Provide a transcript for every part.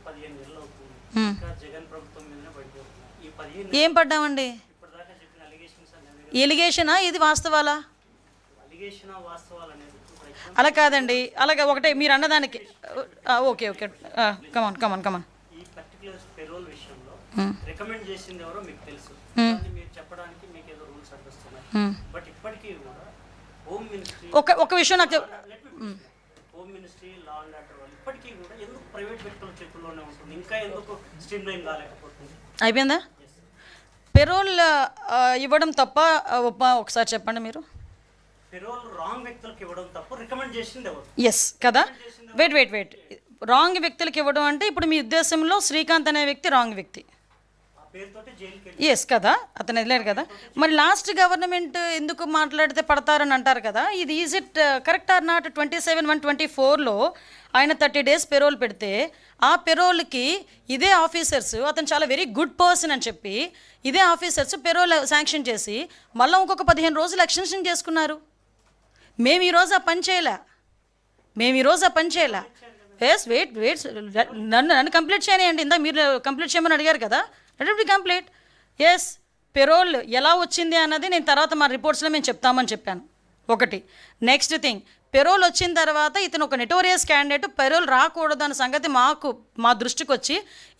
15 నెలలు అవుతుంది. ఇంకా జగన్ ప్రభుత్వం మీదనే పడిపోతుంది. ఈ 15 ఏం పడ్డామండి? ఇప్పటిదాకా చెప్పిన అలిగేషన్స్ అనేది ఎలిగేషనా ఇది వాస్తవాలా? అలిగేషన్ వాస్తవాలు అనేది అలా కాదండి, అలాగే ఒకటే మీరు అన్నదానికి ఓకే ఓకే కమాన్ కమాన్ కమాన్. ఈ పర్టికులర్ పెరోల్ విషయంలో రికమెండ్ చేసింది ఎవరో మీకు తెలుసు. కానీ మీరు చెప్పడానికి మీకు ఏదో రూల్స్ అనిపిస్తున్నాయి. బట్ ఇప్పటికీ కూడా హోమ్ మినిస్ట్రీ ఒక విషయం నాకు home ministry law and order వాళ్ళు ఇప్పటికీ కూడా ఎందుకు ప్రైవేట్ వ్యక్తుల చేతుల్లోనే ఉంటుంది? ఇంకా ఎందుకు స్ట్రీమ్ లైన్ కాలేకపోతుంది? అయిపోయిందా? పెరోల్ ఇవ్వడం తప్ప ఒకసారి చెప్పండి మీరు. పెరోల్ రాంగ్ వ్యక్తులకు ఇవ్వడం తప్ప రికమెండ్ చేసింది ఎవరు? ఎస్ కదా. వెయిట్ రాంగ్ వ్యక్తులకు ఇవ్వడం అంటే ఇప్పుడు మీ ఉద్దేశంలో శ్రీకాంత్ అనే వ్యక్తి రాంగ్ వ్యక్తి. ఎస్ కదా, అతను వదిలేరు కదా. మరి లాస్ట్ గవర్నమెంట్ ఎందుకు మాట్లాడితే పడతారని అంటారు కదా. ఇది is it correct or not? 27/1/24లో ఆయన 30 days పెరోల్ పెడితే ఆ పెరోల్కి ఇదే ఆఫీసర్స్, అతను చాలా వెరీ గుడ్ పర్సన్ అని చెప్పి ఇదే ఆఫీసర్స్ పెరోల్ శాంక్షన్ చేసి మళ్ళీ ఇంకొక 15 రోజులు ఎక్స్టెన్షన్ చేసుకున్నారు. మేము ఈరోజు ఆ పని చేయలే. ఎస్ వెయిట్ నన్ను కంప్లీట్ చేయనియండి. ఇందా మీరు కంప్లీట్ చేయమని అడిగారు కదా, let it be complete. Yes, parole ఎలా వచ్చింది అన్నది నేను తర్వాత మా రిపోర్ట్స్లో మేము చెప్తామని చెప్పాను. ఒకటి. నెక్స్ట్ థింగ్, పెరోల్ వచ్చిన తర్వాత ఇతను ఒక నెటోరియస్ క్యాండిడేట్, పెరోల్ రాకూడదు అన్న సంగతి మా దృష్టికి వచ్చి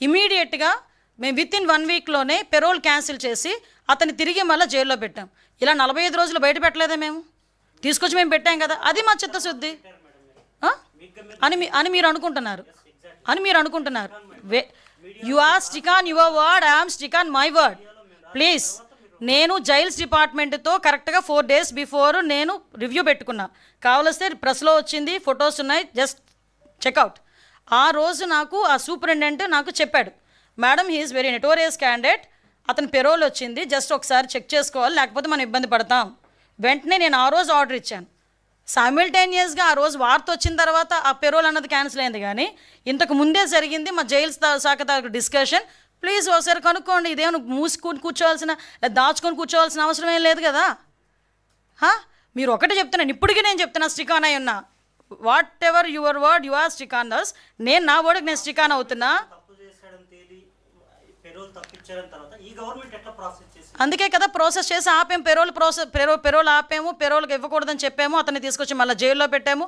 ఇమీడియట్గా మేము విత్ ఇన్ 1 weekలోనే పెరోల్ క్యాన్సిల్ చేసి అతన్ని తిరిగి మళ్ళీ జైల్లో పెట్టాం. ఇలా 45 రోజులు బయట పెట్టలేదా? మేము తీసుకొచ్చి మేము పెట్టాం కదా. అది మా చిత్తశుద్ధి అని మీరు అనుకుంటున్నారు. You are stick on your word, I'm stick on my word. Please, నేను జైల్స్ డిపార్ట్మెంట్తో కరెక్ట్గా 4 days బిఫోర్ నేను రివ్యూ పెట్టుకున్నా. కావలిస్తే ప్రెస్లో వచ్చింది, ఫొటోస్ ఉన్నాయి, జస్ట్ చెక్అవుట్. ఆ రోజు నాకు ఆ సూపరింటెండెంట్ నాకు చెప్పాడు, madam he's very notorious candidate, అతని పెరోల్ వచ్చింది, జస్ట్ ఒకసారి చెక్ చేసుకోవాలి, లేకపోతే మనం ఇబ్బంది పడతాం. వెంటనే నేను ఆ రోజు ఆర్డర్ ఇచ్చాను. సైమిల్టేనియస్గా ఆ రోజు వార్త వచ్చిన తర్వాత ఆ పెరోల్ అన్నది క్యాన్సిల్ అయింది. కానీ ఇంతకు ముందే జరిగింది మా జైల్స్ శాఖ డిస్కషన్. ప్లీజ్ ఒకసారి కనుక్కోండి. ఇదేమో మూసుకొని కూర్చోవాల్సిన, దాచుకొని కూర్చోవాల్సిన అవసరం ఏం లేదు కదా. మీరు ఒకటే చెప్తున్నాను, ఇప్పటికీ నేను చెప్తున్నా, స్టిక్ ఆన్ అయి ఉన్నా. Whatever your word you are stick on thus. నేను నా వర్డ్కి నేను స్టిక్ ఆన్ అవుతున్నా. అందుకే కదా ప్రాసెస్ చేసి ఆపాము. పెరోల్ ఆపాము, పెరోల్కి ఇవ్వకూడదని చెప్పాము, అతన్ని తీసుకొచ్చి మళ్ళీ జైల్లో పెట్టాము.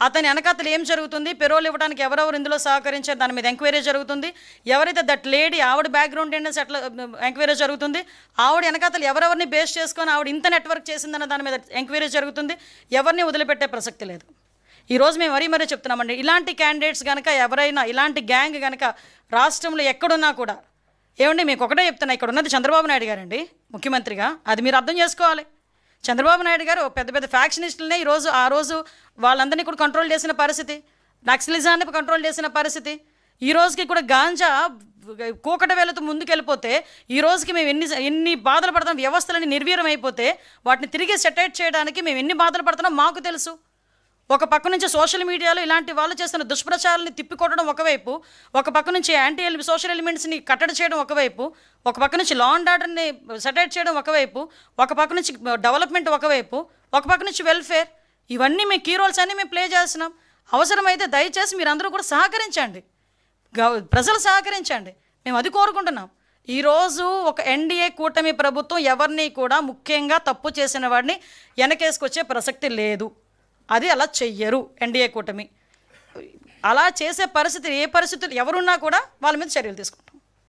అతని వెనకాతలు ఏం జరుగుతుంది, పెరోల్ ఇవ్వడానికి ఎవరెవరు ఇందులో సహకరించారు దాని మీద ఎంక్వైరీ జరుగుతుంది. ఎవరైతే దట్ లేడీ, ఆవిడ బ్యాక్గ్రౌండ్ ఏంటంటే అట్లా ఎంక్వైరీ జరుగుతుంది. ఆవిడ వెనకాతలు ఎవరెవరిని బేస్ చేసుకొని ఆవిడ ఇంత నెట్వర్క్ చేసిందన్న దాని మీద ఎంక్వైరీ జరుగుతుంది. ఎవరిని వదిలిపెట్టే ప్రసక్తి లేదు. ఈరోజు మేము మరీ చెప్తున్నామండి, ఇలాంటి క్యాండిడేట్స్ కనుక ఎవరైనా, ఇలాంటి గ్యాంగ్ కనుక రాష్ట్రంలో ఎక్కడున్నా కూడా, ఏమండి మీకు ఒకటే చెప్తున్నా, ఇక్కడ ఉన్నది చంద్రబాబు నాయుడు గారండి ముఖ్యమంత్రిగా. అది మీరు అర్థం చేసుకోవాలి. చంద్రబాబు నాయుడు గారు పెద్ద ఫ్యాక్షనిస్టులనే ఆ రోజు వాళ్ళందరినీ కూడా కంట్రోల్ చేసిన పరిస్థితి, నక్సలిజాన్ని కంట్రోల్ చేసిన పరిస్థితి. ఈ రోజుకి కూడా గాంజా కూకట వేలతో ముందుకెళ్ళిపోతే, ఈ రోజుకి మేము ఎన్ని బాధలు పడుతున్నాం, వ్యవస్థలన్నీ నిర్వీర్యం అయిపోతే వాటిని తిరిగి సెటైట్ చేయడానికి మేము ఎన్ని బాధలు పడుతున్నాం మాకు తెలుసు. ఒక పక్క నుంచి సోషల్ మీడియాలో ఇలాంటి వాళ్ళు చేస్తున్న దుష్ప్రచారాలని తిప్పికొట్టడం ఒకవైపు, ఒక పక్క నుంచి యాంటీ సోషల్ ఎలిమెంట్స్ని కట్టడి చేయడం ఒకవైపు, ఒక పక్క నుంచి లా అండ్ ఆర్డర్ని సెటైట్ చేయడం ఒకవైపు, ఒక పక్క నుంచి డెవలప్మెంట్ ఒకవైపు, ఒక పక్క నుంచి వెల్ఫేర్, ఇవన్నీ మేము కీ రోల్స్ అన్నీ మేము ప్లే చేస్తున్నాం. అవసరమైతే దయచేసి మీరందరూ కూడా సహకరించండి, ప్రజలు సహకరించండి, మేము అది కోరుకుంటున్నాం. ఈరోజు ఒక ఎన్డీఏ కూటమి ప్రభుత్వం ఎవరిని కూడా, ముఖ్యంగా తప్పు చేసిన వాడిని వెనకేసుకొచ్చే ప్రసక్తి లేదు. అది అలా చెయ్యరు ఎన్డీఏ కూటమి. అలా చేసే పరిస్థితి, ఏ పరిస్థితులు ఎవరున్నా కూడా వాళ్ళ మీద చర్యలు తీసుకుంటారు.